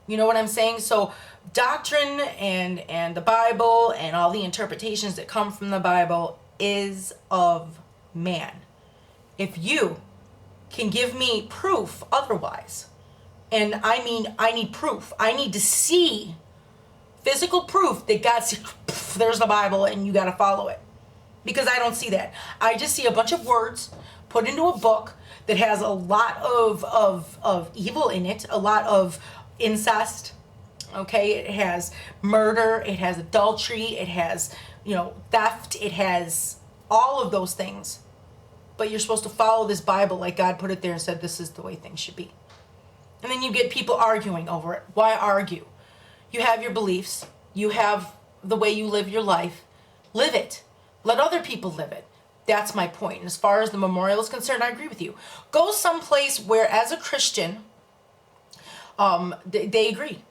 You know what I'm saying? So doctrine and the Bible and all the interpretations that come from the Bible is of man. If you can give me proof otherwise, and I mean I need proof. I need to see physical proof that God's there's the Bible and you got to follow it. Because I don't see that. I just see a bunch of words put into a book that has a lot of evil in it, a lot of incest, okay? It has murder, it has adultery, it has, theft, it has all of those things. But you're supposed to follow this Bible like God put it there and said this is the way things should be. And then you get people arguing over it. Why argue? You have your beliefs. You have the way you live your life. Live it. Let other people live it. That's my point. And as far as the memorial is concerned, I agree with you. Go someplace where, as a Christian, they agree.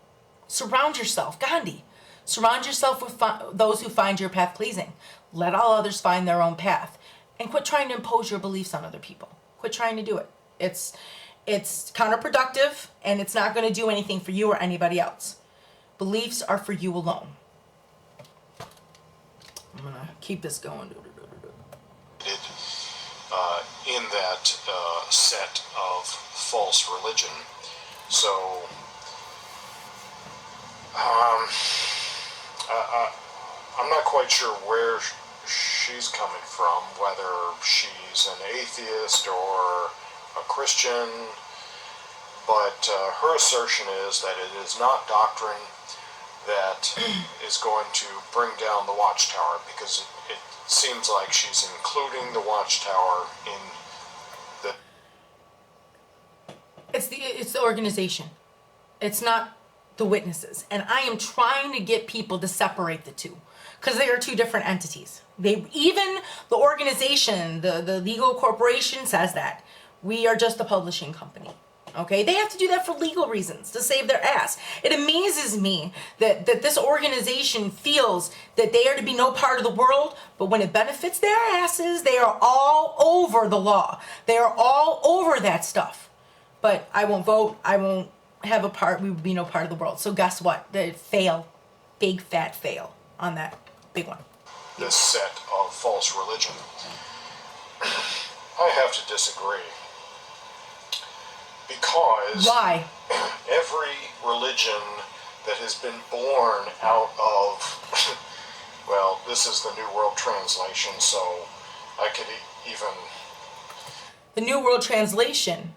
Surround yourself. Gandhi. Surround yourself with those who find your path pleasing. Let all others find their own path. And quit trying to impose your beliefs on other people. Quit trying to do it. It's counterproductive, and it's not going to do anything for you or anybody else. Beliefs are for you alone. I'm going to keep this going. In that set of false religion. So, I'm not quite sure where she's coming from, whether she's an atheist or a Christian, but her assertion is that it is not doctrine that is going to bring down the watchtower, because it seems like she's including the watchtower in the... It's the organization. It's not the witnesses. And I am trying to get people to separate the two, because they are two different entities. Even the organization, the legal corporation says that. We are just a publishing company. Okay? They have to do that for legal reasons, to save their ass. It amazes me that this organization feels that they are to be no part of the world, but when it benefits their asses, they are all over the law. They are all over that stuff. But I won't vote. I won't have a part. We would be no part of the world. So guess what? They fail. Big fat fail on that big one. This set of false religion. I have to disagree. Because why? Every religion that has been born out of, well, this is the New World Translation, so I could even... The New World Translation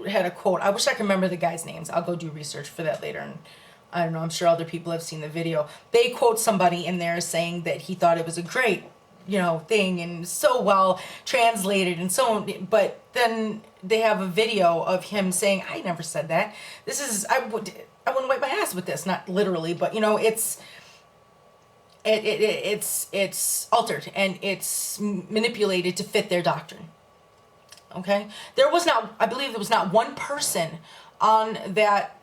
had a quote. I wish I could remember the guys' names. I'll go do research for that later, and I don't know, I'm sure other people have seen the video. They quote somebody in there saying that he thought it was a great, thing and so well translated and so on, but then they have a video of him saying, I never said that. I wouldn't wipe my ass with this, not literally, but it's altered and it's manipulated to fit their doctrine. Okay? I believe there was not one person on that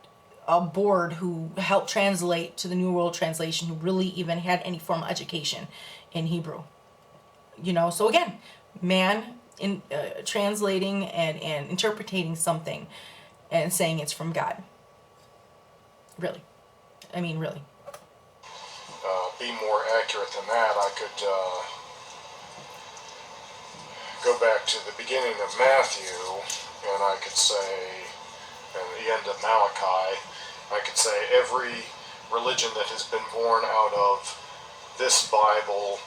board who helped translate to the New World Translation who really even had any formal education in Hebrew. So again, man in translating and interpreting something and saying it's from God. Really. I mean, really. Be more accurate than that, I could go back to the beginning of Matthew, and I could say, and the end of Malachi, I could say every religion that has been born out of this Bible,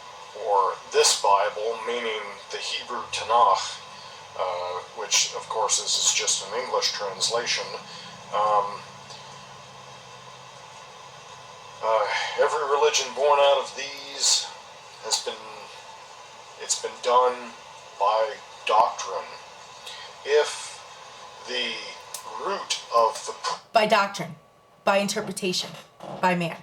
or this Bible, meaning the Hebrew Tanakh, which of course is just an English translation. Every religion born out of these it's been done by doctrine. If the root of the... By doctrine, by interpretation, by man.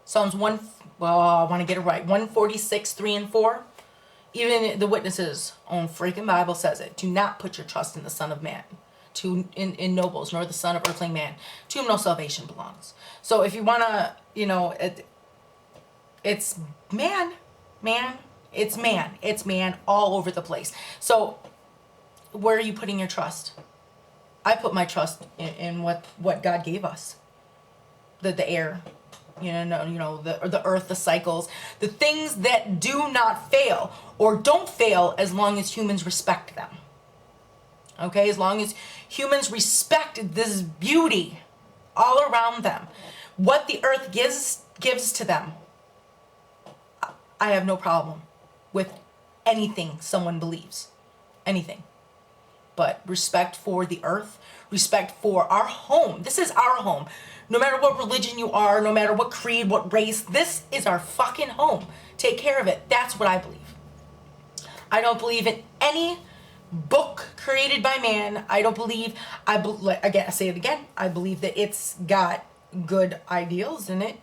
Psalms 1, I want to get it right, 146, 3 and 4. Even the witnesses' own freaking Bible says it. Do not put your trust in the Son of Man, in nobles, nor the Son of earthling man, to whom no salvation belongs. So if you want to, it's man, it's man all over the place. So where are you putting your trust? I put my trust in what God gave us. The air, the earth, the cycles, the things that do not fail or don't fail as long as humans respect them. Okay, as long as humans respect this beauty all around them, what the earth gives to them, I have no problem with anything someone believes, anything. But respect for the earth, respect for our home. This is our home. No matter what religion you are, no matter what creed, what race, this is our fucking home. Take care of it. That's what I believe. I don't believe in any book created by man. I don't believe, again, I say it again, I believe that it's got good ideals in it.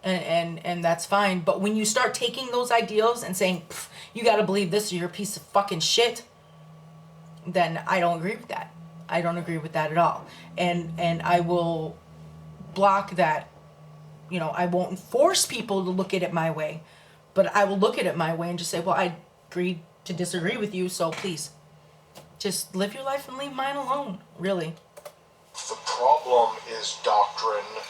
And that's fine. But when you start taking those ideals and saying, you gotta believe this or you're a piece of fucking shit, then I don't agree with that. I don't agree with that at all. And I will block that. I won't force people to look at it my way, but I will look at it my way and just say, well, I agreed to disagree with you, so please just live your life and leave mine alone, really. The problem is doctrine.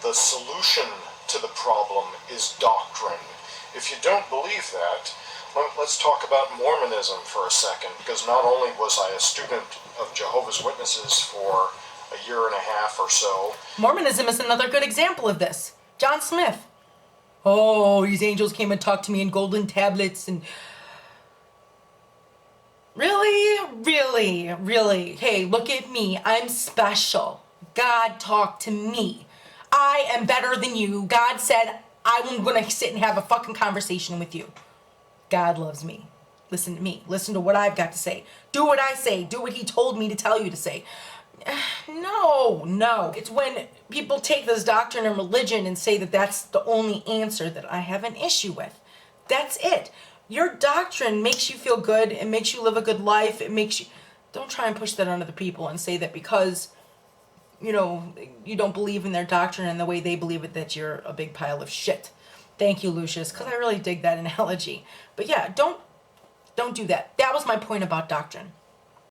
The solution to the problem is doctrine. If you don't believe that, let's talk about Mormonism for a second, because not only was I a student of Jehovah's Witnesses for a year and a half or so. Mormonism is another good example of this. John Smith. Oh, these angels came and talked to me in golden tablets and... Really? Hey, look at me. I'm special. God talked to me. I am better than you. God said, I'm going to sit and have a fucking conversation with you. God loves me. Listen to me. Listen to what I've got to say. Do what I say. Do what he told me to tell you to say. No. It's when people take this doctrine and religion and say that that's the only answer that I have an issue with. That's it. Your doctrine makes you feel good. It makes you live a good life. It makes you... Don't try and push that on other people and say that because, you don't believe in their doctrine and the way they believe it, that you're a big pile of shit. Thank you, Lucius, because I really dig that analogy. But yeah, don't do that. That was my point about doctrine.